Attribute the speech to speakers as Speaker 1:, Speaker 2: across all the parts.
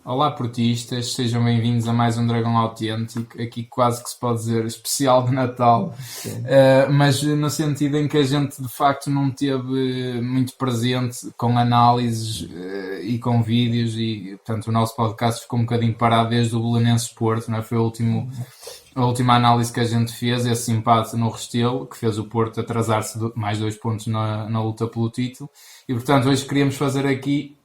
Speaker 1: Olá, portistas, sejam bem-vindos a mais um Dragão Autêntico, aqui quase que se pode dizer especial de Natal,
Speaker 2: Sim.
Speaker 1: mas no sentido em que a gente de facto não teve muito presente com análises e com vídeos e, portanto, o nosso podcast ficou um bocadinho parado desde o Belenenses Porto, não é? Foi a última análise que a gente fez, esse empate no Restelo, que fez o Porto atrasar-se mais 2 pontos na luta pelo título, e portanto hoje queríamos fazer aqui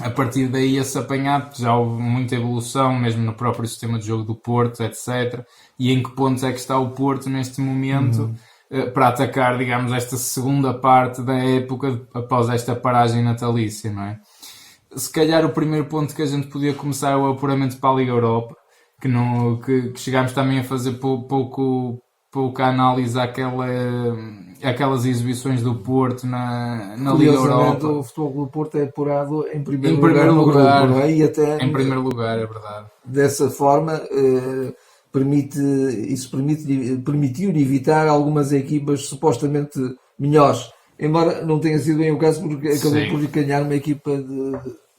Speaker 1: a partir daí esse apanhado. Já houve muita evolução, mesmo no próprio sistema de jogo do Porto, etc. E em que pontos é que está o Porto neste momento para atacar, digamos, esta segunda parte da época após esta paragem natalícia, não é? Se calhar o primeiro ponto que a gente podia começar é o apuramento para a Liga Europa, que chegámos também a fazer pouca análise àquelas exibições do Porto na Liga
Speaker 2: Curiosamente,
Speaker 1: Europa.
Speaker 2: o Futebol do Porto é apurado em primeiro
Speaker 1: Em
Speaker 2: lugar
Speaker 1: primeiro
Speaker 2: no
Speaker 1: lugar,
Speaker 2: grupo, não é? E até
Speaker 1: em primeiro lugar, é verdade.
Speaker 2: dessa forma permitiu evitar algumas equipas supostamente melhores. Embora não tenha sido bem o caso, porque acabou
Speaker 1: Sim.
Speaker 2: por ganhar uma equipa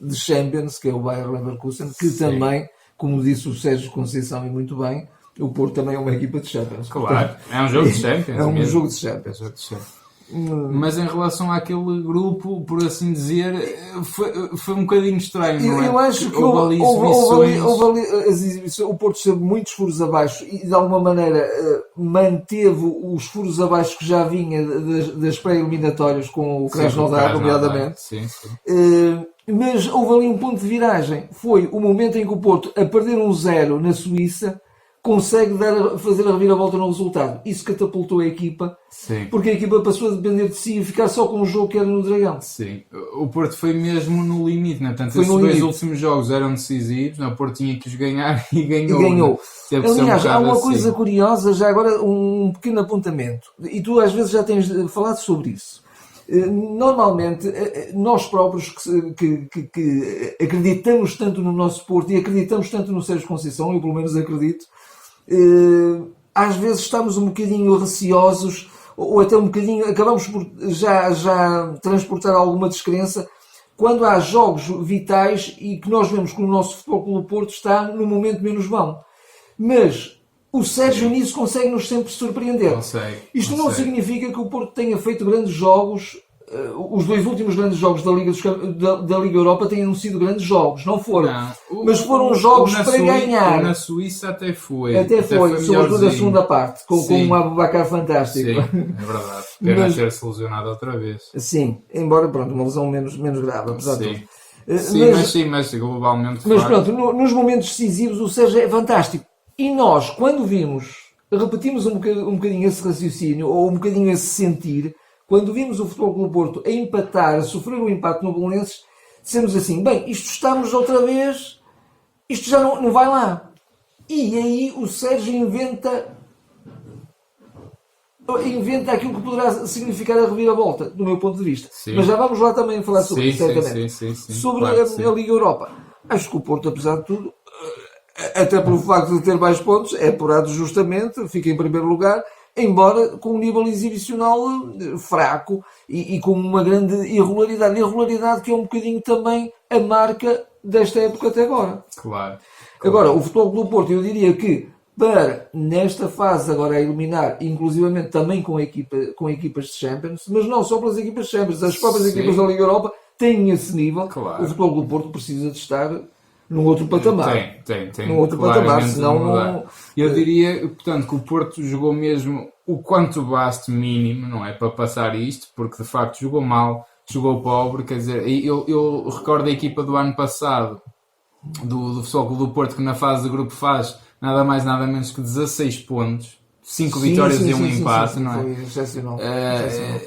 Speaker 2: de Champions, que é o Bayer Leverkusen, que
Speaker 1: Sim.
Speaker 2: também, como disse o Sérgio Conceição e muito bem, o Porto também é uma equipa de Champions.
Speaker 1: Claro, é um jogo de Champions.
Speaker 2: É um
Speaker 1: mesmo.
Speaker 2: jogo de Champions.
Speaker 1: É um jogo de Champions. Mas em relação àquele grupo, por assim dizer, foi um bocadinho estranho, não é?
Speaker 2: Eu acho que
Speaker 1: houve ali exibições.
Speaker 2: houve ali as exibições. O Porto esteve muitos furos abaixo e de alguma maneira manteve os furos abaixo que já vinha das pré-eliminatórias com o Krasnodar, nomeadamente.
Speaker 1: Sim, sim.
Speaker 2: Mas houve ali um ponto de viragem. Foi o momento em que o Porto, a perder 1-0 na Suíça, consegue fazer a reviravolta no resultado. Isso catapultou a equipa,
Speaker 1: Sim.
Speaker 2: porque a equipa passou a depender de si e ficar só com o jogo que era no Dragão.
Speaker 1: Sim, o Porto foi mesmo no limite, né? Portanto,
Speaker 2: Foi
Speaker 1: esses
Speaker 2: no
Speaker 1: dois
Speaker 2: limite.
Speaker 1: últimos jogos eram decisivos, né? O Porto tinha que os ganhar e ganhou.
Speaker 2: E ganhou.
Speaker 1: Né? Teve que ser
Speaker 2: Aliás, há
Speaker 1: bocado
Speaker 2: uma
Speaker 1: assim.
Speaker 2: coisa curiosa, já agora um pequeno apontamento, e tu às vezes já tens falado sobre isso. Normalmente, nós próprios que acreditamos tanto no nosso Porto e acreditamos tanto no Sérgio Conceição, eu pelo menos acredito, às vezes estamos um bocadinho receosos ou até um bocadinho, acabamos por já transportar alguma descrença quando há jogos vitais e que nós vemos que o nosso Futebol Clube do Porto está no momento menos bom. Mas o Sérgio nisso consegue-nos sempre surpreender. Isto não significa que o Porto tenha feito grandes jogos. Os dois últimos grandes jogos da Liga Europa tenham sido grandes jogos, não foram.
Speaker 1: Não.
Speaker 2: Mas foram jogos para ganhar.
Speaker 1: Na Suíça até foi.
Speaker 2: Até foi, sobretudo a segunda parte, com um Abubacar fantástico.
Speaker 1: Sim, é verdade. Pena ter-se lesionado outra vez.
Speaker 2: Sim, embora pronto, uma lesão menos grave, apesar de tudo.
Speaker 1: Mas globalmente.
Speaker 2: Mas pronto, nos momentos decisivos o Sérgio é fantástico. E nós, quando repetimos um bocadinho esse raciocínio, ou um bocadinho esse sentir, quando vimos o Futebol Clube do Porto a empatar, a sofrer um empate no Belenenses, dissemos assim, bem, isto estamos outra vez, isto já não vai lá. E aí o Sérgio inventa aquilo que poderá significar a reviravolta, do meu ponto de vista.
Speaker 1: Sim.
Speaker 2: Mas já vamos lá também falar sobre isso, certamente.
Speaker 1: Sim,
Speaker 2: sobre
Speaker 1: claro
Speaker 2: a Liga Europa. Acho que o Porto, apesar de tudo, até pelo facto de ter mais pontos, é apurado justamente, fica em primeiro lugar, embora com um nível exibicional fraco e com uma grande irregularidade. Irregularidade que é um bocadinho também a marca desta época até agora.
Speaker 1: Claro.
Speaker 2: Agora, o Futebol Clube do Porto, eu diria que para nesta fase agora a eliminar, inclusivamente também com equipas de Champions, mas não só pelas equipas de Champions, as próprias equipas da Liga Europa têm esse nível.
Speaker 1: Claro.
Speaker 2: O Futebol Clube do Porto precisa de estar num outro patamar.
Speaker 1: Tem.
Speaker 2: Num outro patamar, senão não...
Speaker 1: Eu diria, portanto, que o Porto jogou mesmo o quanto baste mínimo, não é? Para passar isto, porque de facto jogou mal, jogou pobre, quer dizer, eu recordo a equipa do ano passado, do Futebol Clube do Porto, que na fase de grupo faz nada mais nada menos que 16 pontos, 5 vitórias e um empate, não é?
Speaker 2: Foi excepcional.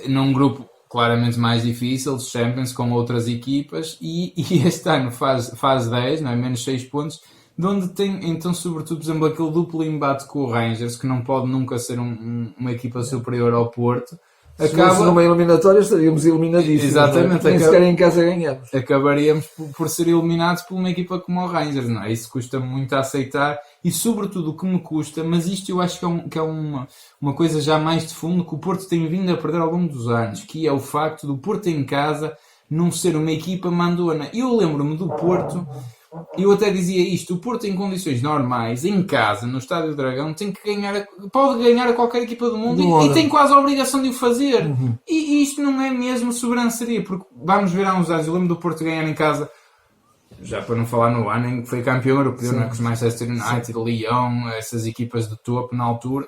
Speaker 1: Num grupo claramente mais difícil, de Champions, com outras equipas, e este ano faz 10, não é? Menos 6 pontos, de onde tem, então, sobretudo, por exemplo, aquele duplo embate com o Rangers, que não pode nunca ser uma equipa superior ao Porto.
Speaker 2: Se fosse numa eliminatória estaríamos eliminadíssimos.
Speaker 1: Exatamente.
Speaker 2: Nem sequer em casa ganhamos.
Speaker 1: Acabaríamos por ser eliminados por uma equipa como o Rangers, não é? Isso custa muito a aceitar e, sobretudo, o que me custa, mas isto eu acho que é uma coisa já mais de fundo que o Porto tem vindo a perder ao longo dos anos, que é o facto do Porto em casa não ser uma equipa mandona. Eu lembro-me do Porto eu até dizia isto, o Porto em condições normais, em casa, no Estádio do Dragão, tem que ganhar, pode ganhar a qualquer equipa do mundo e tem quase a obrigação de o fazer. E isto não é mesmo sobranceria, porque vamos ver há uns anos, eu lembro do Porto ganhar em casa, já para não falar no ano em que foi campeão europeu, não é, com os Manchester United, Lyon, essas equipas de topo na altura.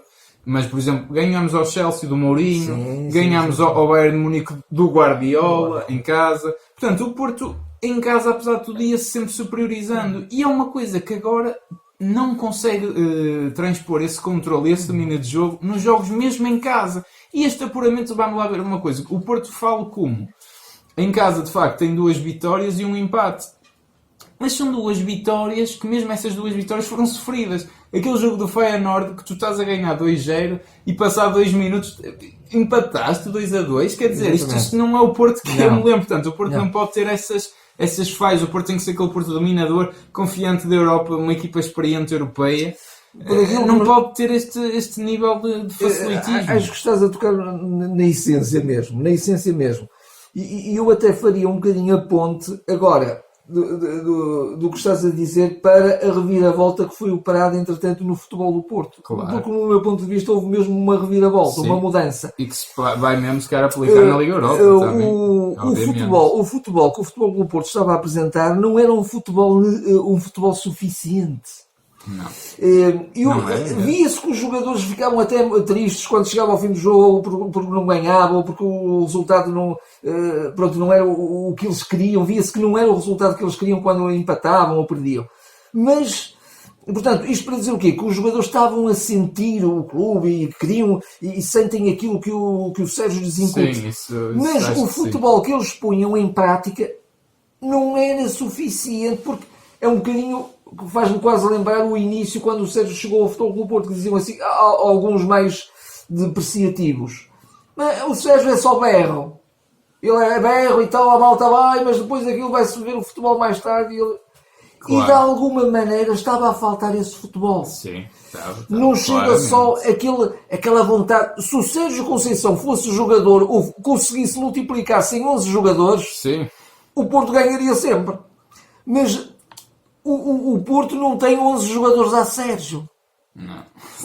Speaker 1: Mas, por exemplo, ganhamos ao Chelsea do Mourinho, ganhamos ao Bayern de Munique do Guardiola em casa. Portanto, o Porto em casa, apesar de tudo, ia-se sempre superiorizando. E é uma coisa que agora não consegue transpor esse controle, esse domínio de jogo nos jogos mesmo em casa. E este apuramento, vamos lá ver uma coisa. O Porto fala como? Em casa, de facto, tem 2 vitórias e um empate. Mas são 2 vitórias que mesmo essas 2 vitórias foram sofridas. Aquele jogo do Feyenoord que tu estás a ganhar 2-0 e passado 2 minutos empataste 2-2. Quer dizer, isto não é o Porto que eu me lembro. Portanto, o Porto não pode ter essas falhas. O Porto tem que ser aquele Porto dominador, confiante da Europa, uma equipa experiente europeia. Não pode ter este nível de facilitismo.
Speaker 2: Acho que estás a tocar na essência mesmo. Na essência mesmo. E eu até faria um bocadinho a ponte agora do que estás a dizer para a reviravolta que foi operada entretanto no futebol do Porto.
Speaker 1: Claro.
Speaker 2: Porque no meu ponto de vista houve mesmo uma reviravolta, uma mudança.
Speaker 1: E que se vai mesmo se quer aplicar na Liga Europa também.
Speaker 2: O futebol que o futebol do Porto estava a apresentar não era um futebol suficiente.
Speaker 1: Não.
Speaker 2: Via-se que os jogadores ficavam até tristes quando chegava ao fim do jogo porque não ganhavam, ou porque o resultado não era o que eles queriam. Via-se que não era o resultado que eles queriam quando empatavam ou perdiam. Mas, portanto, isto para dizer o quê? Que os jogadores estavam a sentir o clube e queriam e sentem aquilo que o Sérgio lhes incute. Mas o futebol que eles punham em prática não era suficiente, porque é um bocadinho... faz-me quase lembrar o início quando o Sérgio chegou ao Futebol Clube do Porto, que diziam assim, alguns mais depreciativos. Mas o Sérgio é só berro. Ele é berro e tal, a malta vai, mas depois aquilo vai-se ver o futebol mais tarde. E de alguma maneira estava a faltar esse futebol.
Speaker 1: Sim,
Speaker 2: não chega só aquela vontade. Se o Sérgio Conceição fosse jogador ou conseguisse multiplicar-se em 11 jogadores,
Speaker 1: sim,
Speaker 2: o Porto ganharia sempre. Mas o Porto não tem 11 jogadores a Sérgio.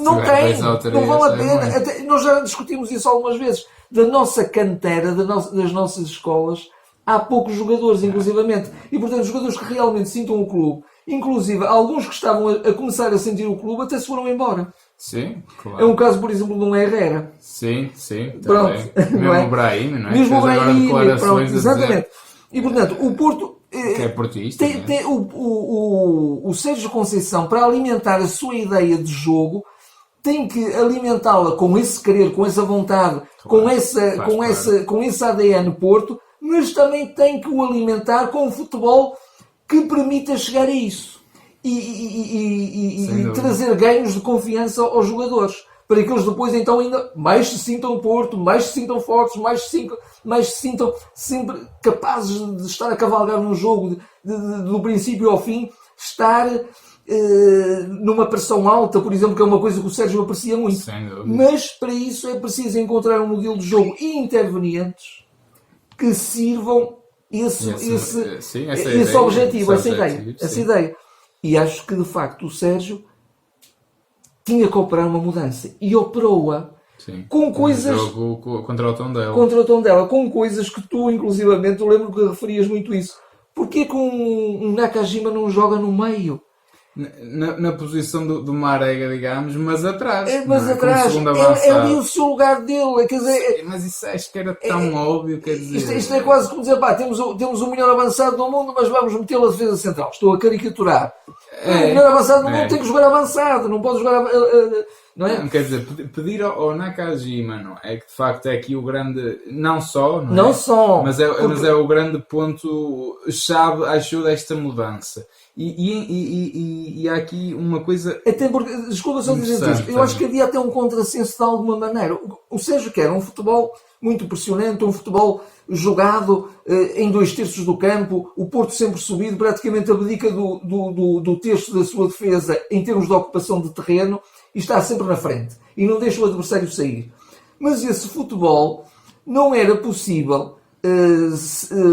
Speaker 2: Não tem. Não vale a pena. Até, nós já discutimos isso algumas vezes. Da nossa cantera, das nossas escolas, há poucos jogadores, inclusivamente. E, portanto, jogadores que realmente sintam o clube. Inclusive, alguns que estavam a começar a sentir o clube até se foram embora.
Speaker 1: Sim, claro.
Speaker 2: É um caso, por exemplo, de um Herrera.
Speaker 1: Sim.
Speaker 2: Pronto.
Speaker 1: Mesmo o Brahim, não é?
Speaker 2: Mesmo o Brahim, pronto,
Speaker 1: exatamente.
Speaker 2: E, portanto, o Porto...
Speaker 1: Que é portista,
Speaker 2: o Sérgio Conceição, para alimentar a sua ideia de jogo, tem que alimentá-la com esse querer, com essa vontade, claro, com esse ADN Porto, mas também tem que o alimentar com um futebol que permita chegar a isso e trazer ganhos de confiança aos jogadores, para que eles depois então ainda mais se sintam Porto, mais se sintam fortes, mais se sintam sempre capazes de estar a cavalgar num jogo do princípio ao fim, estar numa pressão alta, por exemplo, que é uma coisa que o Sérgio aprecia muito. Mas para isso é preciso encontrar um modelo de jogo e intervenientes que sirvam esse objetivo, essa ideia. E acho que de facto o Sérgio tinha que operar uma mudança e operou-a com coisas
Speaker 1: contra
Speaker 2: o Tondela, com coisas que tu inclusivamente, eu lembro que referias muito isso. Porquê que um Nakajima não joga no meio?
Speaker 1: Na posição do Marega, digamos, mas atrás.
Speaker 2: Atrás. É ali o seu lugar dele. Quer dizer,
Speaker 1: mas isso acho que era tão óbvio. Quer dizer,
Speaker 2: isto é quase como dizer, temos o melhor avançado do mundo, mas vamos metê-lo a defesa central. Estou a caricaturar. O melhor avançado do mundo tem que jogar avançado, não pode jogar... Não é?
Speaker 1: Quer dizer, pedir ao Nakajima, não é que de facto é aqui o grande... Não só, mas é o grande ponto-chave, acho, desta mudança. E há aqui uma coisa...
Speaker 2: Até porque, desculpa só dizer isto, eu acho que havia até um contrassenso de alguma maneira. O Sérgio quer um futebol muito pressionante, um futebol jogado em 2/3 do campo, o Porto sempre subido, praticamente abdica do terço da sua defesa em termos de ocupação de terreno e está sempre na frente e não deixa o adversário sair. Mas esse futebol não era possível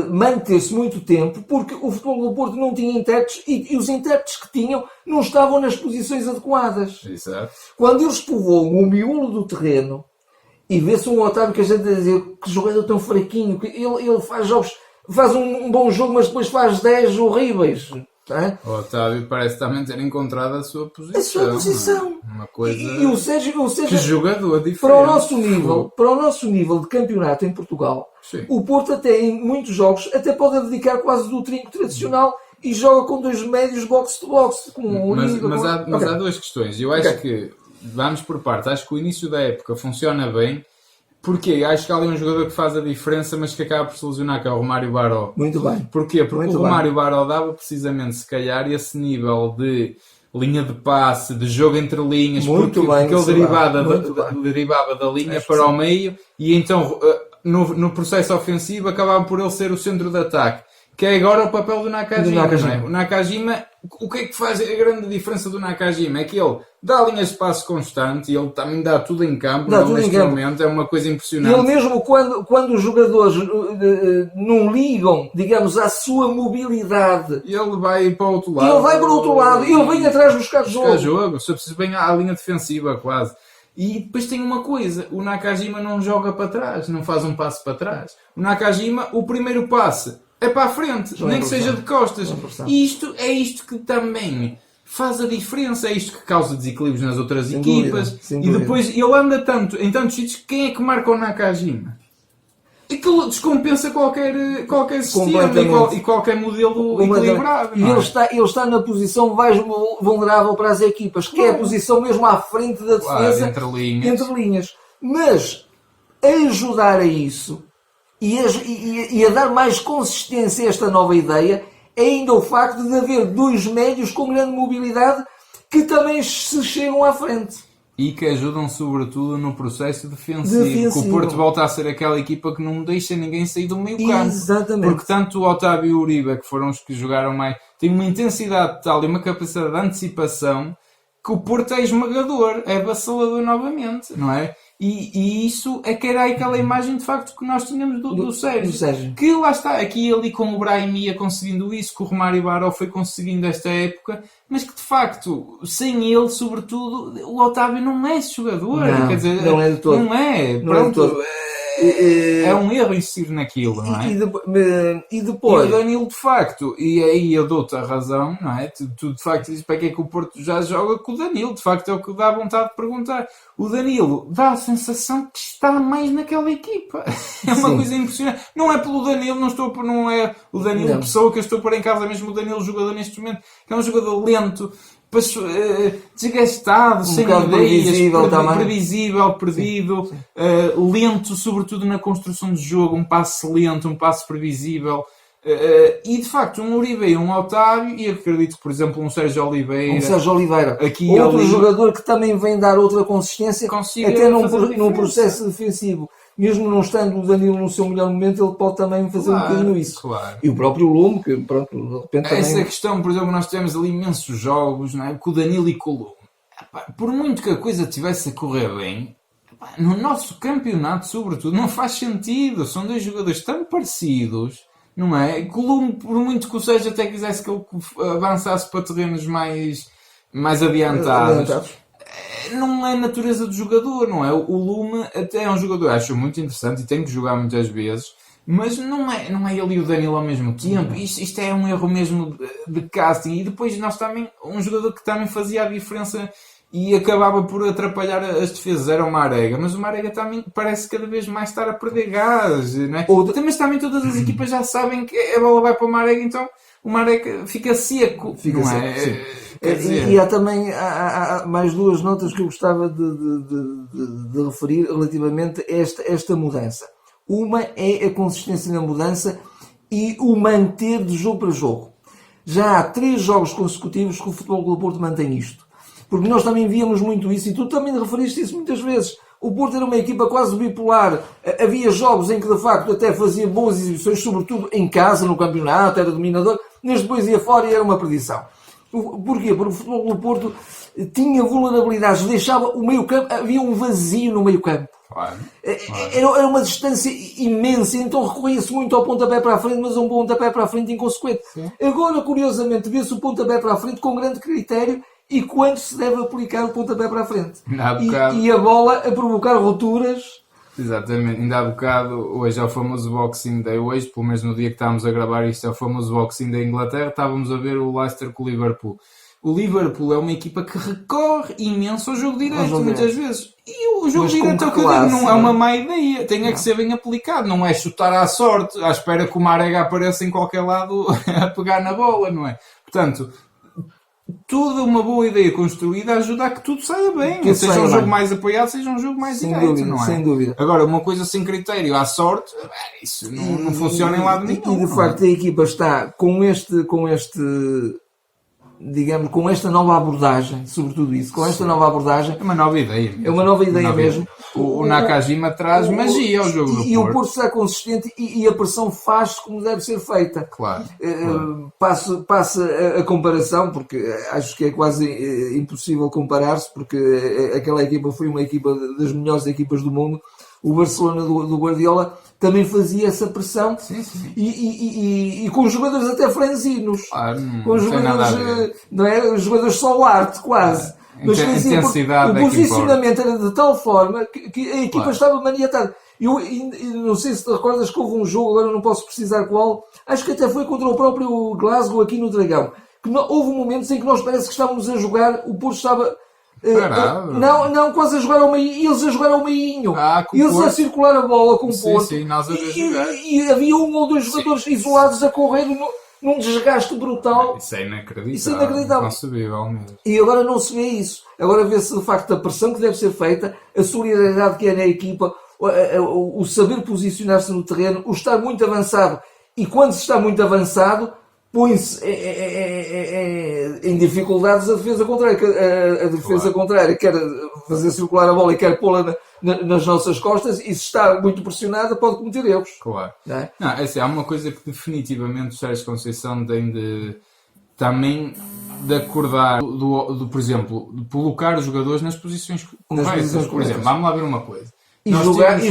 Speaker 2: manter-se muito tempo, porque o Futebol do Porto não tinha intérpretes e os intérpretes que tinham não estavam nas posições adequadas.
Speaker 1: Exato.
Speaker 2: Quando eles povoam o miolo do terreno e vê-se um Otávio que a gente dizer que jogador tão fraquinho, que ele faz jogos, faz um bom jogo, mas depois faz 10 horríveis. É?
Speaker 1: O Otávio parece também ter encontrado a sua posição.
Speaker 2: A sua posição.
Speaker 1: Uma coisa.
Speaker 2: E o Sérgio,
Speaker 1: que jogador diferente.
Speaker 2: Para o nosso nível de campeonato em Portugal,
Speaker 1: sim,
Speaker 2: o Porto até em muitos jogos até pode dedicar quase do trinco tradicional e joga com 2 médios box-to-box.
Speaker 1: Mas há duas questões. Eu acho que, vamos por parte, acho que o início da época funciona bem. Porquê? Acho que há ali um jogador que faz a diferença, mas que acaba por se lesionar, que é o Romário Baró.
Speaker 2: Muito bem.
Speaker 1: Porquê? Porque o Romário Baró dava precisamente, se calhar, esse nível de linha de passe, de jogo entre linhas, porque ele derivava da linha para o meio, e então no processo ofensivo acabava por ele ser o centro de ataque. Que é agora o papel do Nakajima. Não é? O Nakajima, o que é que faz a grande diferença do Nakajima? É que ele dá linhas de passe constante e ele também dá tudo em campo. Neste momento é uma coisa impressionante.
Speaker 2: Ele mesmo quando os jogadores não ligam, digamos, à sua mobilidade,
Speaker 1: ele vai para o outro lado.
Speaker 2: Ele vai para o outro lado, ele vem atrás buscar jogo.
Speaker 1: Se eu preciso bem à linha defensiva quase. E depois tem uma coisa, o Nakajima não joga para trás, não faz um passe para trás. O Nakajima, o primeiro passe é para a frente, nem que seja de costas. E isto que também faz a diferença, é isto que causa desequilíbrios nas outras equipas. E depois ele anda tanto em tantos sítios, quem é que marca o Nakajima? Aquilo descompensa qualquer sistema e qualquer modelo equilibrado.
Speaker 2: E ele está na posição mais vulnerável para as equipas, que é a posição mesmo à frente da defesa,
Speaker 1: entre
Speaker 2: linhas. Mas ajudar a isso e a dar mais consistência a esta nova ideia é ainda o facto de haver 2 médios com grande mobilidade que também se chegam à frente.
Speaker 1: E que ajudam sobretudo no processo defensivo. Que o Porto volta a ser aquela equipa que não deixa ninguém sair do meio campo.
Speaker 2: Exatamente.
Speaker 1: Porque tanto o Otávio e o Uribe, que foram os que jogaram mais, têm uma intensidade tal e uma capacidade de antecipação que o Porto é esmagador, é avassalador novamente, não é? E isso é que era aquela imagem de facto que nós tínhamos do Sérgio. Que lá está, aqui e ali com o Brahim ia conseguindo isso, que o Romário Baró foi conseguindo esta época, mas que de facto, sem ele, sobretudo, o Otávio não é esse jogador. Quer dizer,
Speaker 2: não é de todo.
Speaker 1: Não é.
Speaker 2: Pronto.
Speaker 1: É um erro insistir naquilo, não é?
Speaker 2: E depois...
Speaker 1: E o Danilo, de facto, e aí eu dou-te a razão, não é? Tu de facto dizes para que é que o Porto já joga com o Danilo, de facto é o que dá vontade de perguntar. O Danilo dá a sensação que está mais naquela equipa. É uma coisa impressionante. Não é pelo Danilo, não é o Danilo pessoa que eu estou a pôr em casa, mesmo o Danilo jogador neste momento, que é um jogador lento, desgastado, sem ideias, previsível, perdido, lento, sobretudo na construção de jogo, um passe lento, um passe previsível. E de facto, um Uribe e um Otávio, e acredito que, por exemplo, um Sérgio Oliveira,
Speaker 2: aqui outro jogador que também vem dar outra consistência, até num processo defensivo. Mesmo não estando o Danilo no seu melhor momento, ele pode também fazer um bocadinho isso.
Speaker 1: Claro.
Speaker 2: E o próprio Lume, que pronto, de repente também...
Speaker 1: Essa questão, por exemplo, nós tivemos ali imensos jogos, não é? Com o Danilo e com o Lume. Por muito que a coisa estivesse a correr bem, no nosso campeonato, sobretudo, não faz sentido. São 2 jogadores tão parecidos, não é? Que o Lume, por muito que o Sérgio até quisesse que ele avançasse para terrenos mais adiantados. Não é a natureza do jogador, não é? O Lume até é um jogador, acho muito interessante e tem que jogar muitas vezes, mas não é ele e o Danilo ao mesmo tempo. Isto é um erro mesmo de casting. E depois nós também, um jogador que também fazia a diferença e acabava por atrapalhar as defesas era o Marega, mas o Marega também parece cada vez mais estar a perder gás, não é? Mas também todas as equipas já sabem que a bola vai para o Marega, então o Marega fica seco, não é?
Speaker 2: E há também há mais 2 notas que eu gostava de referir relativamente a esta mudança. Uma é a consistência na mudança e o manter de jogo para jogo. Já há 3 jogos consecutivos que o Futebol Clube do Porto mantém isto. Porque nós também víamos muito isso, e tu também referiste isso muitas vezes. O Porto era uma equipa quase bipolar. Havia jogos em que de facto até fazia boas exibições, sobretudo em casa, no campeonato, era dominador, mas depois ia fora e era uma perdição. Porquê? Porque o Futebol do Porto tinha vulnerabilidades, deixava o meio campo, havia um vazio no meio campo.
Speaker 1: Claro.
Speaker 2: Era uma distância imensa, então recorria-se muito ao pontapé para a frente, mas um pontapé para a frente inconsequente.
Speaker 1: Sim.
Speaker 2: Agora, curiosamente, vê-se o pontapé para a frente com grande critério e quando se deve aplicar o pontapé para a frente. E a bola a provocar rupturas.
Speaker 1: Exatamente, ainda há bocado, hoje é o famoso Boxing Day, hoje, pelo menos no dia que estávamos a gravar isto, é o famoso Boxing Day Inglaterra, estávamos a ver o Leicester com o Liverpool. O Liverpool é uma equipa que recorre imenso ao jogo direto, muitas vezes. E o jogo direto é o que eu digo, não é uma má ideia, tem que ser bem aplicado, não é chutar à sorte, à espera que o Marega apareça em qualquer lado a pegar na bola, não é? Portanto, toda uma boa ideia construída ajuda a que tudo saia bem. Que seja um jogo mais apoiado, seja um jogo mais direto, não é?
Speaker 2: Sem dúvida.
Speaker 1: Agora, uma coisa sem critério, à sorte, isso não funciona em lado nenhum.
Speaker 2: E de facto a equipa está com digamos, com esta nova abordagem, sobretudo isso, com esta nova abordagem.
Speaker 1: É uma nova ideia mesmo.
Speaker 2: É uma nova ideia mesmo.
Speaker 1: O Nakajima traz magia ao jogo do Porto.
Speaker 2: E o Porto está consistente e a pressão faz-se como deve ser feita.
Speaker 1: Claro.
Speaker 2: Passo a comparação, porque acho que é quase impossível comparar-se, porque aquela equipa foi uma equipa das melhores equipas do mundo. O Barcelona do Guardiola também fazia essa pressão.
Speaker 1: Sim, sim.
Speaker 2: E com jogadores até franzinos.
Speaker 1: Claro,
Speaker 2: com jogadores, não é? Os jogadores só arte, quase. Mas
Speaker 1: intensidade
Speaker 2: o posicionamento era de tal forma que a equipa estava maniatada. Eu não sei se te recordas que houve um jogo, agora não posso precisar qual, acho que até foi contra o próprio Glasgow aqui no Dragão. Que houve momentos em que nós parece que estávamos a jogar, o Porto estava... não, quase a jogar ao meio, eles a jogar ao meinho, eles a circular a bola com o Porto,
Speaker 1: sim, nós a jogar.
Speaker 2: E havia um ou dois jogadores isolados a correr num desgaste brutal.
Speaker 1: Isso é inacreditável. Concebível mesmo.
Speaker 2: E agora não se vê isso. Agora vê-se de facto a pressão que deve ser feita, a solidariedade que é na equipa, o saber posicionar-se no terreno, o estar muito avançado. E quando se está muito avançado, põe-se em dificuldades a defesa contrária. A defesa contrária quer fazer circular a bola e quer pô-la nas nossas costas, e se está muito pressionada pode cometer erros.
Speaker 1: Claro.
Speaker 2: Não é?
Speaker 1: Não, há uma coisa que definitivamente o Sérgio Conceição tem de também de acordar, por exemplo, de colocar os jogadores nas posições corretas. Por exemplo, vamos lá ver uma coisa.
Speaker 2: E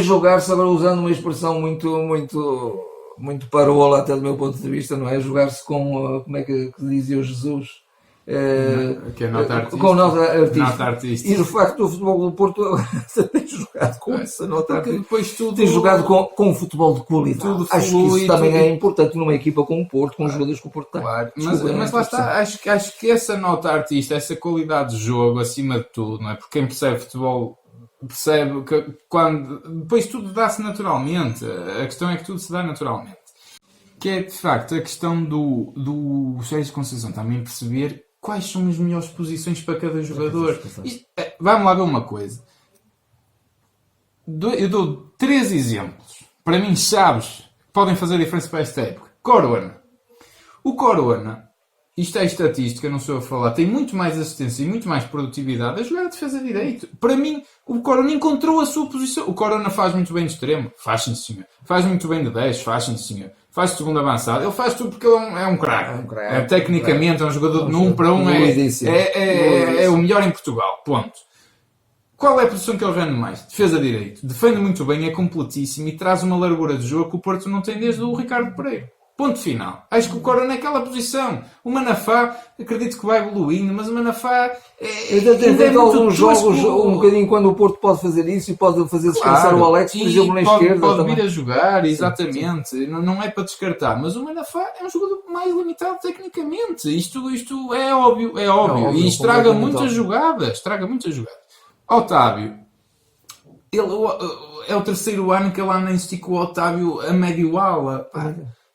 Speaker 2: jogar-se, agora usando uma expressão muito parola até do meu ponto de vista, não é? Jogar-se com, como é que dizia o Jesus?
Speaker 1: Que é nota artística.
Speaker 2: Com nota
Speaker 1: artística.
Speaker 2: E de facto o futebol do Porto tem jogado com essa nota artística.
Speaker 1: Depois
Speaker 2: tem jogado com um futebol de qualidade. Acho que isso também é importante numa equipa como o Porto, com os jogadores que o Porto tem.
Speaker 1: Claro. Mas lá está, acho que essa nota artística, essa qualidade de jogo, acima de tudo, não é? Porque quem percebe futebol percebe que depois tudo dá-se naturalmente. A questão é que tudo se dá naturalmente. Que é de facto a questão do Sérgio Conceição também perceber quais são as melhores posições para cada jogador. Vamos lá ver uma coisa. Eu dou 3 exemplos. Para mim, chaves podem fazer diferença para esta época. Corona. O Corona, isto é estatística, não sou eu a falar, tem muito mais assistência e muito mais produtividade a jogar a defesa direito. Para mim, o Corona encontrou a sua posição. O Corona faz muito bem de extremo. Faz sim, senhor. Faz muito bem de 10. Faz sim, senhor. Faz segundo avançado. Ele faz tudo porque ele é um craque. Tecnicamente, é um jogador de 1 para 1. É o melhor em Portugal. Ponto. Qual é a posição que ele rende mais? Defesa direito. Defende muito bem, é completíssimo e traz uma largura de jogo que o Porto não tem desde o Ricardo Pereira. Ponto final. Acho que o Corona é aquela posição. O Manafá, acredito que vai evoluindo, mas o Manafá
Speaker 2: ainda tem alguns jogos, um bocadinho quando o Porto pode fazer isso e pode fazer descansar o Alex, por exemplo, na esquerda.
Speaker 1: Pode vir a jogar, exatamente. Sim. Não é para descartar. Mas o Manafá é um jogador mais limitado tecnicamente. Isto é óbvio. E estraga muitas jogadas. Otávio. É o terceiro ano que ele anda a insistir com o Otávio a médio ala.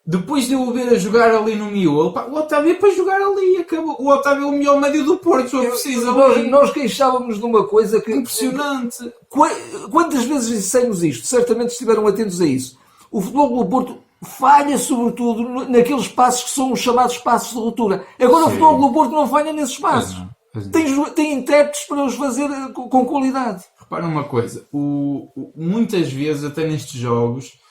Speaker 1: Depois de eu o ver a jogar ali no miolo, o Otávio é para jogar ali, acabou. O Otávio é o melhor médio do Porto, só precisa.
Speaker 2: Nós queixávamos de uma coisa que...
Speaker 1: Impressionante.
Speaker 2: Quantas vezes dissemos isto? Certamente estiveram atentos a isso. O futebol do Porto falha sobretudo naqueles passos que são os chamados passos de ruptura. Agora o futebol do Porto não falha nesses passos. Tem intérpretes para os fazer com qualidade.
Speaker 1: Repara uma coisa, muitas vezes até nestes jogos...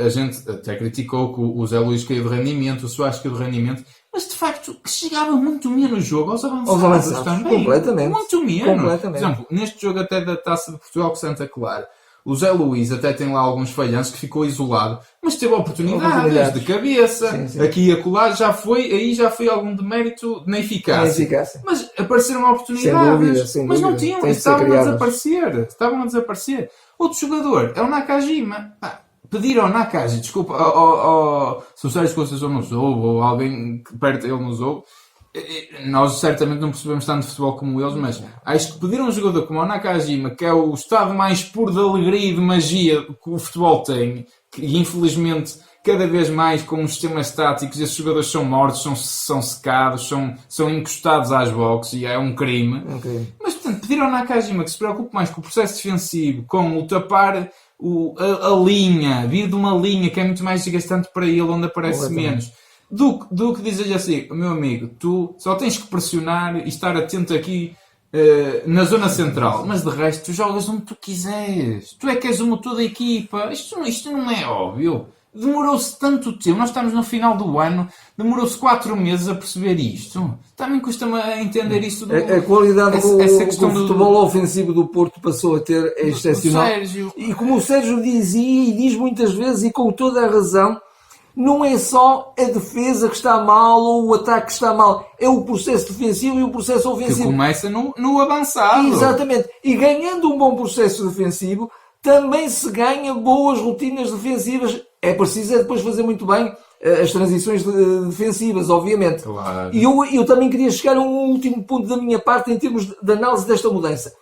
Speaker 1: A gente até criticou que o Zé Luís caiu de rendimento, o Soares caiu de rendimento, mas de facto chegava muito menos jogo aos avançados também.
Speaker 2: Completamente.
Speaker 1: Muito menos. Por exemplo, neste jogo até da Taça de Portugal com Santa Clara, O Zé Luís até tem lá alguns falhanços que ficou isolado, mas teve oportunidades de cabeça.
Speaker 2: Sim.
Speaker 1: Aqui e acolá já foi algum demérito na eficácia. Mas apareceram oportunidades,
Speaker 2: sem
Speaker 1: mas
Speaker 2: dúvida.
Speaker 1: não tinham, estavam a desaparecer. Outro jogador é o Nakajima. Pedir ao Nakajima, desculpa, se o Sérgio Conceição não soube, ou alguém que perto dele não soube, nós certamente não percebemos tanto de futebol como eles, mas acho que pedir a um jogador como o Nakajima, que é o estado mais puro de alegria e de magia que o futebol tem, e infelizmente cada vez mais com os sistemas táticos esses jogadores são mortos, são secados, são encostados às boxes e é um crime. Mas portanto, pedir ao Nakajima que se preocupe mais com o processo defensivo, com o tapar a linha, vir de uma linha que é muito mais desgastante para ele, onde aparece menos. Do que dizer-lhe assim, meu amigo, tu só tens que pressionar e estar atento aqui na zona central, mas de resto tu jogas onde tu quiseres, tu é que és o motor da equipa, isto não é óbvio. Demorou-se tanto tempo, nós estamos no final do ano, demorou-se 4 meses a perceber isto. Também custa-me a entender isso.
Speaker 2: A qualidade que o futebol ofensivo do Porto passou a ter é excepcional. E como o Sérgio dizia e diz muitas vezes, e com toda a razão, não é só a defesa que está mal ou o ataque que está mal, é o processo defensivo e o processo ofensivo.
Speaker 1: Que começa no avançado.
Speaker 2: Exatamente. E ganhando um bom processo defensivo, também se ganha boas rotinas defensivas. É preciso depois fazer muito bem as transições defensivas, obviamente.
Speaker 1: Claro.
Speaker 2: E eu também queria chegar a um último ponto da minha parte em termos de análise desta mudança.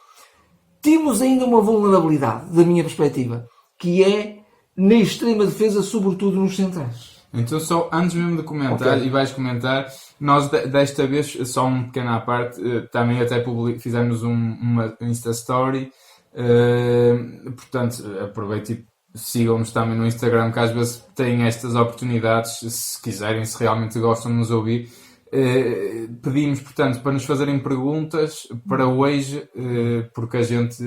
Speaker 2: Temos ainda uma vulnerabilidade, da minha perspectiva, que é na extrema defesa, sobretudo nos centrais.
Speaker 1: Então só antes mesmo de comentar, e vais comentar, nós desta vez, só um pequeno à parte, também até fizemos uma Insta Story, portanto aproveito e sigam-nos também no Instagram, que às vezes têm estas oportunidades, se quiserem, se realmente gostam de nos ouvir. Pedimos, portanto, para nos fazerem perguntas para hoje, porque a gente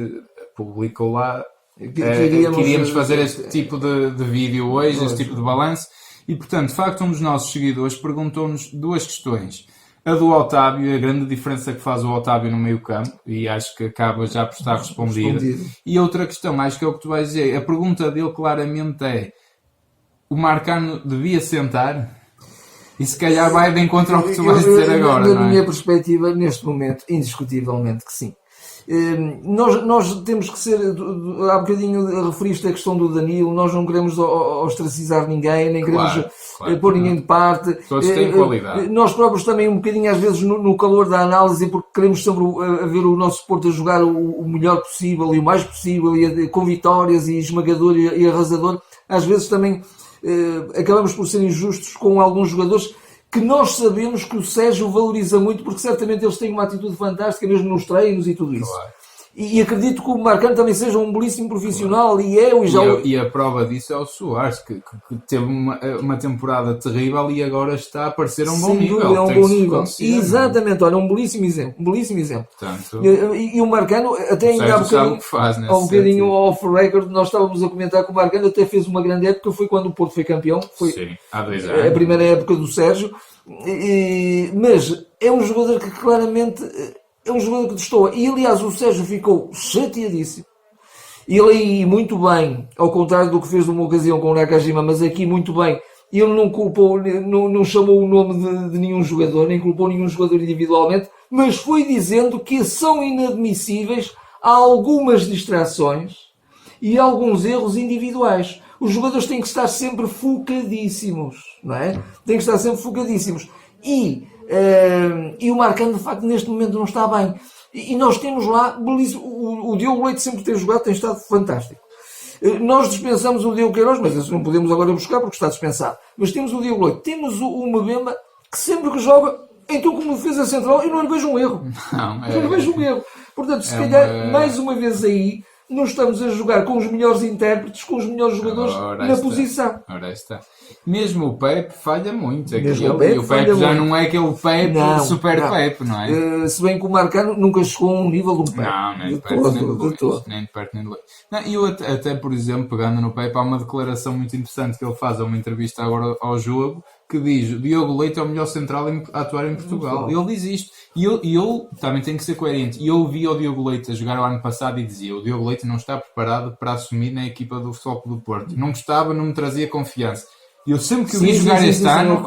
Speaker 1: publicou lá. Queríamos fazer este tipo de vídeo hoje, este tipo de balanço, e portanto, de facto, um dos nossos seguidores perguntou-nos 2 questões. A do Otávio, a grande diferença que faz o Otávio no meio campo, e acho que acaba já por estar respondida. E outra questão, acho que é o que tu vais dizer, a pergunta dele claramente é: o Marcano devia sentar? E se calhar vai de encontro ao que tu vais dizer agora,
Speaker 2: na minha perspectiva, neste momento, indiscutivelmente que sim. Nós temos que ser, há bocadinho referiste a questão do Danilo, nós não queremos ostracizar ninguém, nem queremos pôr ninguém de parte.
Speaker 1: Todos têm qualidade.
Speaker 2: Nós próprios também um bocadinho às vezes no calor da análise, porque queremos sempre ver o nosso Porto a jogar o melhor possível e o mais possível, e com vitórias e esmagador e arrasador, às vezes também acabamos por ser injustos com alguns jogadores que nós sabemos que o Sérgio valoriza muito, porque certamente eles têm uma atitude fantástica mesmo nos treinos e tudo isso. Claro. E acredito que o Marcano também seja um belíssimo profissional, claro. E
Speaker 1: a prova disso é o Soares, que teve uma temporada terrível e agora está a aparecer a um bom nível.
Speaker 2: É um bom nível. Exatamente, olha, um belíssimo exemplo.
Speaker 1: Portanto,
Speaker 2: e o Marcano, até ainda há um bocadinho off-record, nós estávamos a comentar que o Marcano até fez uma grande época, foi quando o Porto foi campeão. Foi
Speaker 1: há 2 anos.
Speaker 2: A primeira época do Sérgio. Mas é um jogador que claramente é um jogador que destoa. E aliás o Sérgio ficou chateadíssimo. Ele aí muito bem, ao contrário do que fez numa ocasião com o Nakajima, mas aqui muito bem, ele não culpou, não chamou o nome de nenhum jogador, nem culpou nenhum jogador individualmente, mas foi dizendo que são inadmissíveis algumas distrações e alguns erros individuais. Os jogadores têm que estar sempre focadíssimos, não é? Têm que estar sempre focadíssimos. E o Marcano, de facto, neste momento não está bem. E nós temos lá, o Diogo Leite sempre tem jogado, tem estado fantástico. Nós dispensamos o Diogo Queiroz, mas isso não podemos agora buscar porque está dispensado. Mas temos o Diogo Leite, temos o Mbemba, que sempre que joga, então como defesa central, eu não lhe vejo um erro. Não lhe vejo um erro. Portanto, se calhar, mais uma vez aí, não estamos a jogar com os melhores intérpretes, com os melhores jogadores na posição.
Speaker 1: Ora está. Mesmo o Pepe falha muito.
Speaker 2: O
Speaker 1: Pepe já não é aquele Pepe, super Pepe, não é?
Speaker 2: Se bem que o Marcano nunca chegou a um nível de um Pepe.
Speaker 1: Não, nem de perto nem de longe. E eu até, por exemplo, pegando no Pepe, há uma declaração muito interessante que ele faz a uma entrevista agora ao jogo, que diz o Diogo Leite é o melhor central a atuar em Portugal. Ele diz isto. E eu também tenho que ser coerente. E eu ouvi o Diogo Leite a jogar o ano passado e dizia: o Diogo Leite não está preparado para assumir na equipa do Futebol Clube do Porto. Não gostava, não me trazia confiança. E eu sempre que o vi jogar este ano,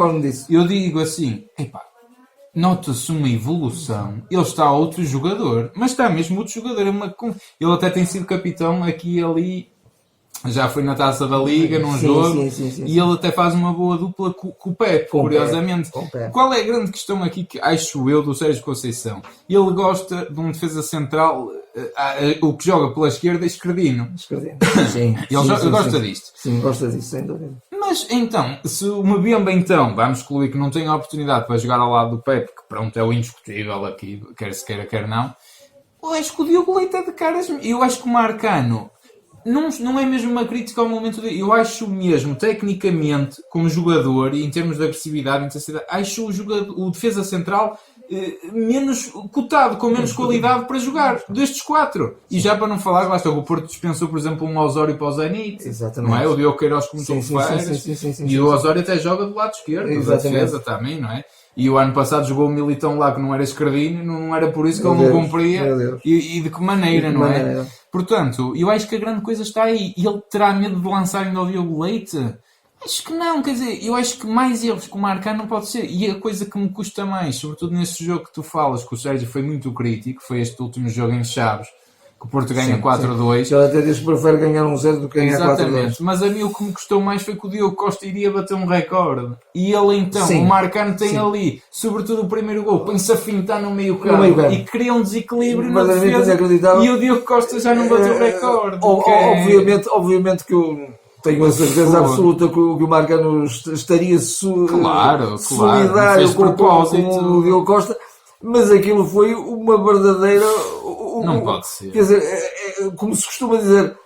Speaker 1: eu digo assim: epá, nota-se uma evolução. Ele está outro jogador, mas está mesmo outro jogador. Ele até tem sido capitão aqui e ali. Já foi na Taça da Liga, num jogo, e ele até faz uma boa dupla com o Pepe, curiosamente. Qual é a grande questão aqui que acho eu do Sérgio Conceição? Ele gosta de um defesa central, o que joga pela esquerda, esquerdino. Ele gosta disto.
Speaker 2: Sim, gosta disso, sem dúvida.
Speaker 1: Mas então, se o Mbemba então, vamos excluir que não tem a oportunidade para jogar ao lado do Pepe, que pronto é o indiscutível aqui, quer se queira, quer não, eu acho que o Diogo Leite é de caras. Eu acho que o Marcano não é mesmo uma crítica ao momento dele. Eu acho mesmo, tecnicamente, como jogador e em termos de agressividade e intensidade, acho o defesa central menos cotado, com menos qualidade para jogar destes 4. E já para não falar, lá está, o Porto dispensou, por exemplo, um Osório para o Zenit.
Speaker 2: Exatamente.
Speaker 1: Não é? O Diogo Queiroz como tu faz. E o Osório até joga do lado esquerdo, da defesa também, não é? E o ano passado jogou o Militão lá que não era esquerdino, não era por isso que ele não cumpria. E de que maneira, não é? Portanto, eu acho que a grande coisa está aí. E ele terá medo de lançar ainda o Diogo Leite? Acho que não, quer dizer, eu acho que mais erros que o Marcano não pode ser. E a coisa que me custa mais, sobretudo nesse jogo que tu falas, que o Sérgio foi muito crítico, foi este último jogo em Chaves, que o Porto ganha 4-2.
Speaker 2: Ele até diz que prefere ganhar 1-0 do que ganhar 4-2.
Speaker 1: Exatamente, mas a mim o que me custou mais foi que o Diogo Costa iria bater um recorde. E ele então, o Marcano tem ali, sobretudo o primeiro gol, põe-se a fintar no meio campo e cria um desequilíbrio na defesa. E o Diogo Costa já não bateu o recorde.
Speaker 2: Obviamente que eu tenho a certeza absoluta que o Marcano estaria solidário com o Diogo Costa, mas aquilo foi uma verdadeira...
Speaker 1: Não pode ser.
Speaker 2: Quer dizer, como se costuma dizer,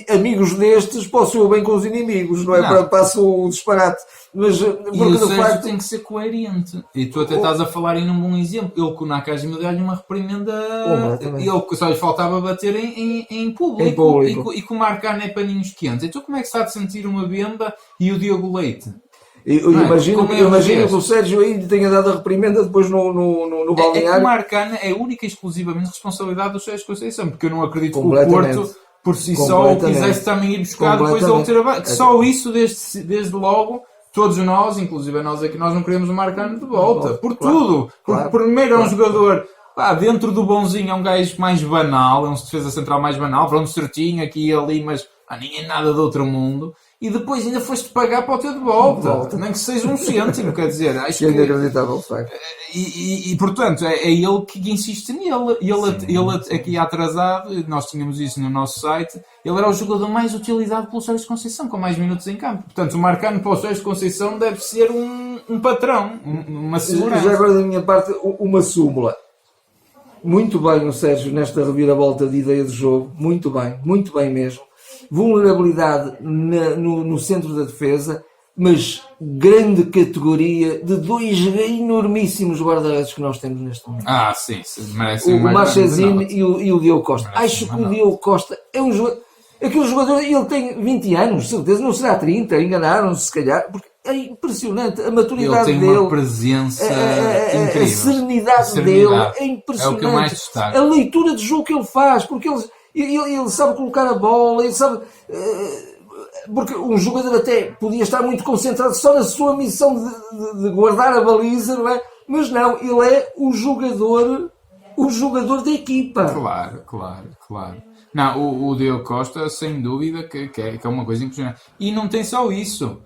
Speaker 2: amigos destes posso eu bem com os inimigos, não é? Para passo o disparate. Mas,
Speaker 1: e o Sérgio tem que ser coerente. E tu até estás a falar em um bom exemplo. Ele com o Nakajima deu-lhe uma reprimenda. Ele só lhe faltava bater em público. E com o Marcano é paninhos quentes. Então como é que se está a sentir uma Mbemba e o Diogo Leite?
Speaker 2: Eu imagino que o Sérgio ainda tenha dado a reprimenda depois no balneário.
Speaker 1: É que o Marcano é única e exclusivamente responsabilidade do Sérgio Conceição, porque eu não acredito que o Porto por si só quisesse também ir buscar depois a outra. Que só isso desde logo, todos nós, inclusive nós aqui, nós não queremos o Marcano de volta. Por tudo. Porque primeiro é um jogador... dentro do bonzinho é um gajo mais banal, é um defesa central mais banal, pronto, certinho aqui e ali, mas ninguém nada de outro mundo. E depois ainda foste pagar para o ter de volta. Nem que seja um cêntimo, quer dizer. Acho que é
Speaker 2: inacreditável, de facto.
Speaker 1: E portanto, é ele que insiste nele. Ele aqui atrasado, nós tínhamos isso no nosso site, ele era o jogador mais utilizado pelo Sérgio Conceição, com mais minutos em campo. Portanto, o Marcano para o Sérgio Conceição deve ser um patrão, uma segurança.
Speaker 2: Já agora da minha parte, uma súmula. Muito bem o Sérgio nesta reviravolta de ideia de jogo. Muito bem mesmo. Vulnerabilidade no centro da defesa, mas grande categoria de 2 enormíssimos guarda-redes que nós temos neste momento.
Speaker 1: Sim, merecem
Speaker 2: o Marchesini e o Diogo Costa. Acho que o Diogo Costa é um jogador... Aquele jogador, ele tem 20 anos, certeza, não será 30, enganaram-se se calhar, porque é impressionante a maturidade dele.
Speaker 1: Ele tem uma presença incrível.
Speaker 2: A serenidade dele é impressionante.
Speaker 1: É o que eu mais destaco.
Speaker 2: A leitura de jogo que ele faz, porque ele sabe colocar a bola, ele sabe... Porque um jogador até podia estar muito concentrado só na sua missão de guardar a baliza, não é? Mas não, ele é o jogador da equipa.
Speaker 1: Claro. Não, o Diogo Costa, sem dúvida, que é uma coisa impressionante. E não tem só isso.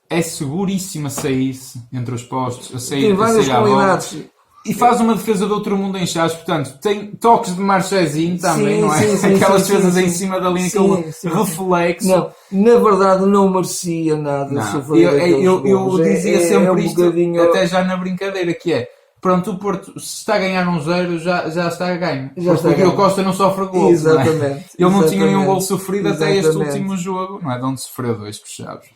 Speaker 1: É seguríssimo a sair-se entre os postos, a sair à bola. E faz uma defesa de outro mundo em Chaves, portanto, tem toques de Marchezinho também, não é? Aquelas defesas em cima da linha, aquele reflexo.
Speaker 2: Não, na verdade não merecia nada sofrer.
Speaker 1: Eu dizia sempre isto, até já na brincadeira, que é, pronto, o Porto, se está a ganhar 1-0, já está a ganho. Porque o Costa não sofre gol.
Speaker 2: Exatamente.
Speaker 1: Ele não tinha nenhum gol sofrido até este último jogo, não é? De onde sofreu 2 por Chaves.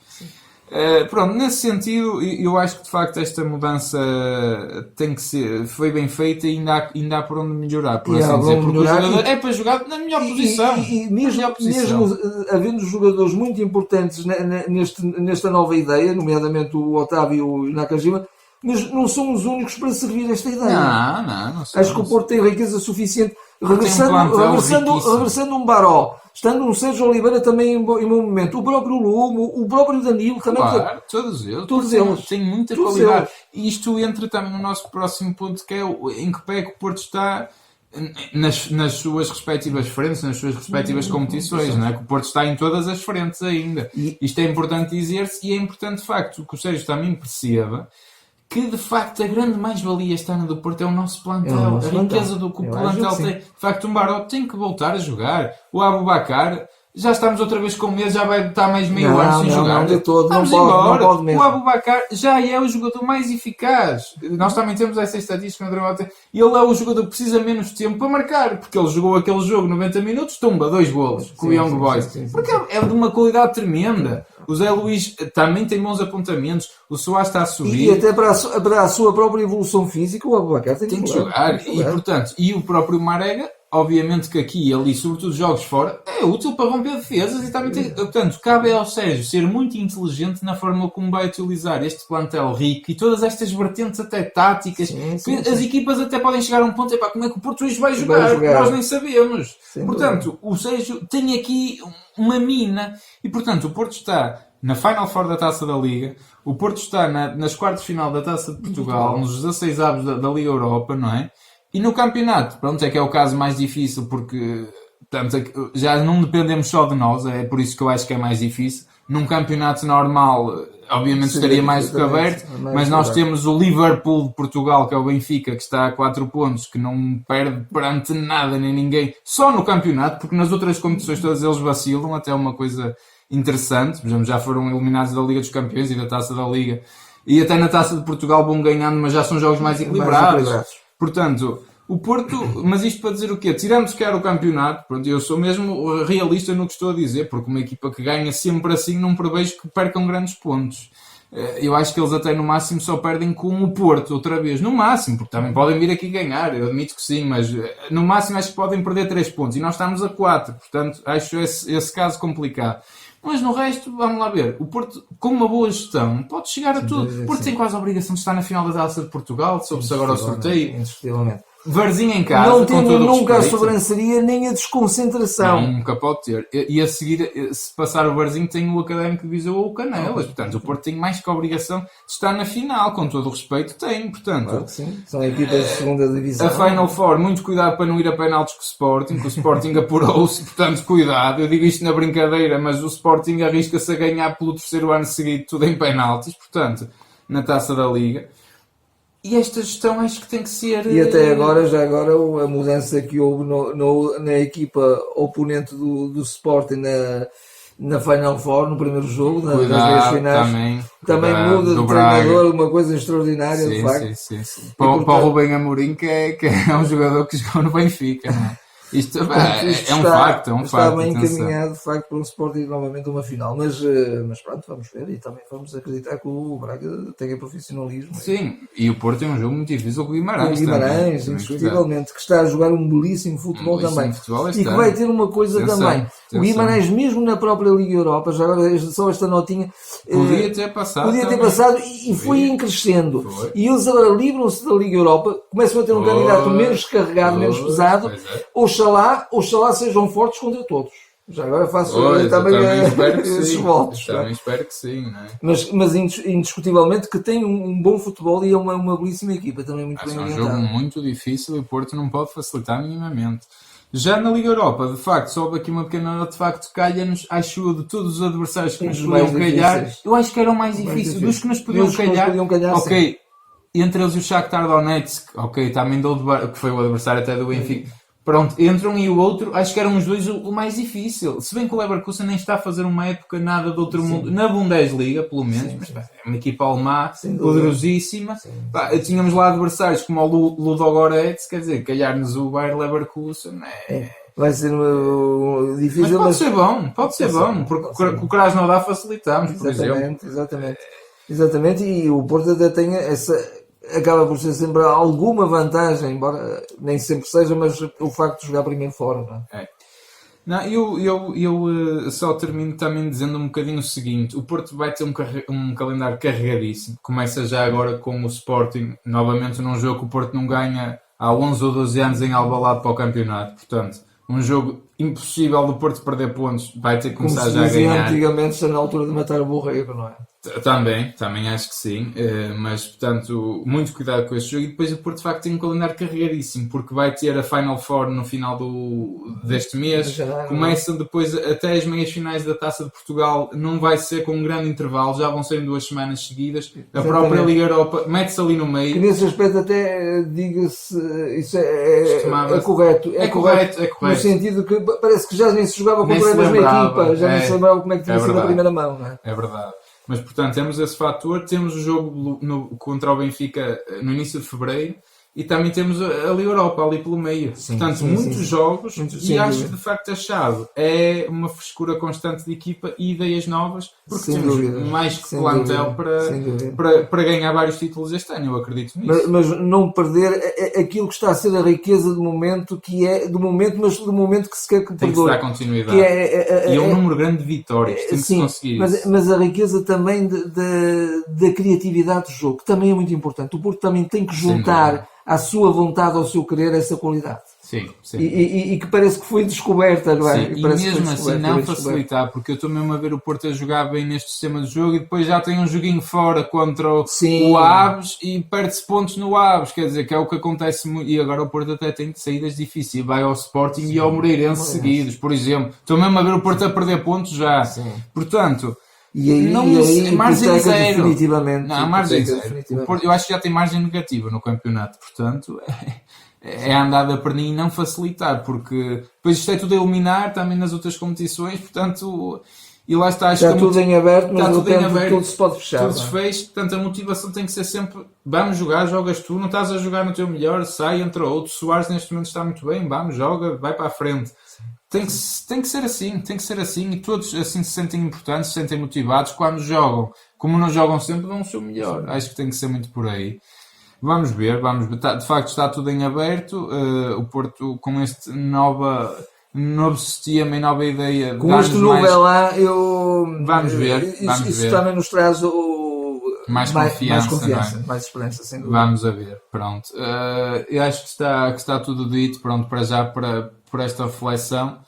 Speaker 1: Pronto, nesse sentido, eu acho que de facto esta mudança tem que ser, foi bem feita e ainda há por onde melhorar, por assim dizer, porque o jogador é para jogar na melhor posição.
Speaker 2: E mesmo havendo jogadores muito importantes nesta nova ideia, nomeadamente o Otávio e o Nakajima, mas não são os únicos para servir esta ideia.
Speaker 1: Não
Speaker 2: acho que o Porto tem riqueza suficiente. Regressando um Baró, estando um Sérgio Oliveira também em bom momento, o próprio Lumo, o próprio Danilo também.
Speaker 1: Claro, todos eles. Têm muita qualidade. E isto entra também no nosso próximo ponto, que é em que pé que o Porto está nas suas respectivas frentes, nas suas respectivas competições, não é? Que o Porto está em todas as frentes ainda. Isto é importante dizer-se, e é importante de facto que o Sérgio também perceba que de facto a grande mais-valia este ano do Porto é o nosso plantel, a riqueza do que o plantel tem. De facto, um Baró tem que voltar a jogar. O Aboubakar, já estamos outra vez com medo, já vai estar mais meio ano sem jogar. Vamos embora. O Aboubakar já é o jogador mais eficaz. Nós também temos essa estatística no Dragão. Ele é o jogador que precisa menos tempo para marcar, porque ele jogou aquele jogo 90 minutos, tumba 2 golos com o Young Boys. Porque é de uma qualidade tremenda. O Zé Luís também tem bons apontamentos. O Soares está a subir.
Speaker 2: E até para a sua própria evolução física, o Aboubakar tem que jogar.
Speaker 1: E, portanto, o próprio Marega, obviamente que aqui e ali, sobretudo jogos fora, é útil para romper defesas e também tem, portanto, cabe ao Sérgio ser muito inteligente na forma como vai utilizar este plantel rico e todas estas vertentes até táticas. As equipas até podem chegar a um ponto, como é que o Porto hoje vai jogar? Nós nem sabemos. Portanto, o Sérgio tem aqui uma mina e, portanto, o Porto está na Final Four da Taça da Liga, o Porto está nas quartas de final da Taça de Portugal, nos 16 avos da Liga Europa, não é? E no campeonato, pronto, é que é o caso mais difícil, porque portanto, já não dependemos só de nós, é por isso que eu acho que é mais difícil. Num campeonato normal, obviamente estaria mais do que aberto, mas nós temos o Liverpool de Portugal, que é o Benfica, que está a 4 pontos, que não perde perante nada nem ninguém, só no campeonato, porque nas outras competições todos eles vacilam, até uma coisa interessante, por exemplo, já foram eliminados da Liga dos Campeões e da Taça da Liga, e até na Taça de Portugal vão ganhando, mas já são jogos mais equilibrados. Portanto, o Porto, mas isto para dizer o quê? Tiramos que era o campeonato, pronto, eu sou mesmo realista no que estou a dizer, porque uma equipa que ganha sempre assim não prevejo que percam grandes pontos. Eu acho que eles até no máximo só perdem com o Porto outra vez, no máximo, porque também podem vir aqui ganhar, eu admito que sim, mas no máximo acho que podem perder 3 pontos e nós estamos a 4, portanto acho esse caso complicado. Mas no resto, vamos lá ver, o Porto, com uma boa gestão, pode chegar a tudo. O Porto tem quase a obrigação de estar na final da Taça de Portugal, soube-se agora o sorteio.
Speaker 2: Indiscutivelmente.
Speaker 1: Varzinho em casa.
Speaker 2: Não tendo nunca a sobranceria nem a desconcentração.
Speaker 1: Não, nunca pode ter. E a seguir, se passar o Varzinho, tem o Académico de Viseu ou o Canelas. Portanto, o Porto tem mais que a obrigação de estar na final, com todo o respeito, tem. Portanto,
Speaker 2: claro que sim. São equipas de segunda divisão.
Speaker 1: A Final Four, muito cuidado para não ir a penaltis com o Sporting, que o Sporting apurou-se, portanto, cuidado. Eu digo isto na brincadeira, mas o Sporting arrisca-se a ganhar pelo 3º ano seguido, tudo em penaltis, portanto, na Taça da Liga. E esta gestão acho que tem que ser...
Speaker 2: E até agora, a mudança que houve na equipa oponente do Sporting na Final Four, no primeiro jogo, nas meias finais, também muda de treinador, uma coisa extraordinária, de facto.
Speaker 1: Sim. Para o Rubem Amorim, que é um jogador que jogou no Benfica, não é? Isto é um facto.
Speaker 2: Está bem encaminhado, de facto, para o Sporting novamente uma final. Mas pronto, vamos ver e também vamos acreditar que o Braga tenha profissionalismo.
Speaker 1: Sim, e o Porto é um jogo muito difícil com o Guimarães.
Speaker 2: O Guimarães, indiscutivelmente, que está a jogar um belíssimo futebol também. E que vai ter uma coisa também. O Guimarães, mesmo na própria Liga Europa, já agora só esta notinha,
Speaker 1: podia ter passado
Speaker 2: e foi em crescendo. E eles agora livram-se da Liga Europa, começam a ter um candidato menos carregado, menos pesado. Oxalá sejam fortes contra todos. Já agora faço também esses votos.
Speaker 1: Também espero que sim, não é?
Speaker 2: Mas indiscutivelmente que tem um bom futebol e é uma belíssima equipa, também muito bem orientada.
Speaker 1: É um jogo muito difícil e o Porto não pode facilitar minimamente. Já na Liga Europa, de facto, soube aqui uma pequena nota, de facto, calha-nos, acho, de todos os adversários que nos podiam calhar, eu acho que era o mais difícil. Dos que nos podiam calhar, ok, entre eles o Shakhtar Donetsk, ok, também que foi o adversário até do Benfica. Pronto, entram e o outro, acho que eram os dois o mais difícil. Se bem que o Leverkusen nem está a fazer uma época nada de outro mundo, na Bundesliga, pelo menos, mas é uma equipa alemã, poderosíssima. Tínhamos lá adversários como o Ludogorets, quer dizer, calhar-nos o Bayer Leverkusen.
Speaker 2: vai ser difícil.
Speaker 1: Mas pode ser bom, porque com o Krasnodar facilitamos, por exemplo.
Speaker 2: Exatamente, e o Porto até tem acaba por ser sempre alguma vantagem, embora nem sempre seja, mas o facto de jogar primeiro fora, não é?
Speaker 1: Não, eu só termino também dizendo um bocadinho o seguinte: o Porto vai ter um calendário carregadíssimo. Começa já agora com o Sporting, novamente num jogo que o Porto não ganha há 11 ou 12 anos em Alvalade para o campeonato. Portanto, um jogo impossível do Porto perder pontos, vai ter que começar já a ganhar.
Speaker 2: Antigamente está na altura de matar o borrego, não é?
Speaker 1: Também acho que sim, mas portanto, muito cuidado com esse jogo. E depois o Porto de facto tem um calendário carregadíssimo, porque vai ter a Final Four no final deste mês, começam depois até as meias finais da Taça de Portugal, não vai ser com um grande intervalo, já vão ser em 2 semanas seguidas. A própria Liga Europa mete-se ali no meio.
Speaker 2: Que nesse aspecto até, diga-se, isso é correto. É correto. No sentido que parece que já nem se jogava contra a mesma equipa, já nem se lembrava como é que tinha sido a primeira mão, não é?
Speaker 1: É verdade. Mas, portanto, temos esse fator, temos o jogo contra o Benfica no início de fevereiro e também temos a Liga Europa ali pelo meio. Portanto, muitos jogos e acho que, de facto, a chave é uma frescura constante de equipa e ideias novas, porque temos mais que plantel para ganhar vários títulos este ano, eu acredito nisso.
Speaker 2: Mas não perder aquilo que está a ser a riqueza do momento, que é do momento, mas do momento que se quer que
Speaker 1: tem que se dar continuidade. E é um número grande de vitórias, tem que se conseguir isso.
Speaker 2: Mas a riqueza também da criatividade do jogo, que também é muito importante. O Porto também tem que juntar à sua vontade, ao seu querer, essa qualidade.
Speaker 1: Sim.
Speaker 2: E que parece que foi descoberta, não é?
Speaker 1: Sim, e mesmo assim não facilitar, porque eu estou mesmo a ver o Porto a jogar bem neste sistema de jogo e depois já tem um joguinho fora contra o Aves e perde-se pontos no Aves, quer dizer, que é o que acontece muito. E agora o Porto até tem saídas difíceis, vai ao Sporting e ao Moreirense seguidos, por exemplo. Estou mesmo a ver o Porto a perder pontos já. Portanto... margem zero.
Speaker 2: Definitivamente.
Speaker 1: Não, margem zero. Eu acho que já tem margem negativa no campeonato, portanto é andar a perder e não facilitar, porque depois isto é tudo a eliminar também nas outras competições, portanto, e lá está.
Speaker 2: Está tudo em aberto, mas tudo se pode fechar.
Speaker 1: Tudo se fez, portanto a motivação tem que ser sempre: vamos jogar, jogas tu, não estás a jogar no teu melhor, sai, entra outro. Soares neste momento está muito bem, vamos, joga, vai para a frente. Tem que ser assim, e todos assim se sentem importantes, se sentem motivados quando jogam. Como não jogam sempre, dão o seu melhor. Acho que tem que ser muito por aí. Vamos ver. De facto está tudo em aberto. O Porto com este novo sistema e nova ideia.
Speaker 2: Com este novo Elan,
Speaker 1: vamos ver.
Speaker 2: Isso também nos traz
Speaker 1: mais confiança,
Speaker 2: mais esperança, sem dúvida.
Speaker 1: Vamos a ver, pronto. Eu acho que está tudo dito, pronto, para já, por esta reflexão.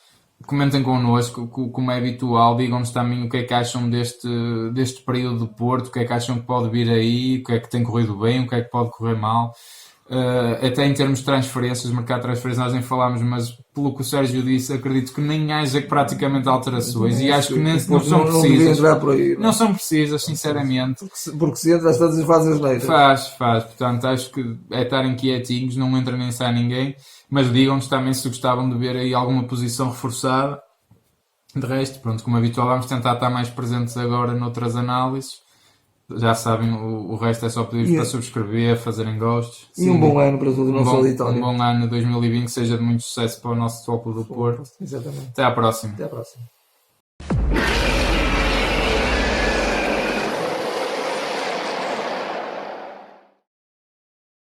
Speaker 1: Comentem connosco, como é habitual, digam-nos também o que é que acham deste período de Porto, o que é que acham que pode vir aí, o que é que tem corrido bem, o que é que pode correr mal. Até em termos de transferências, mercado de transferências nós nem falámos, mas pelo que o Sérgio disse, acredito que nem haja praticamente alterações e acho que não são precisas. Não são precisas, sinceramente.
Speaker 2: Porque se entra, estás a fazer as leiras.
Speaker 1: Faz. Portanto, acho que é estarem quietinhos, não entra nem sai ninguém, mas digam-nos também se gostavam de ver aí alguma posição reforçada. De resto, pronto, como habitual, vamos tentar estar mais presentes agora noutras análises. Já sabem, o resto é só pedir para subscrever, fazerem gostos.
Speaker 2: E um bom ano para todo o nosso auditório.
Speaker 1: Um bom ano 2020, que seja de muito sucesso para o nosso Futebol Clube do Porto.
Speaker 2: Exatamente.
Speaker 1: Até à próxima.
Speaker 2: Até à próxima.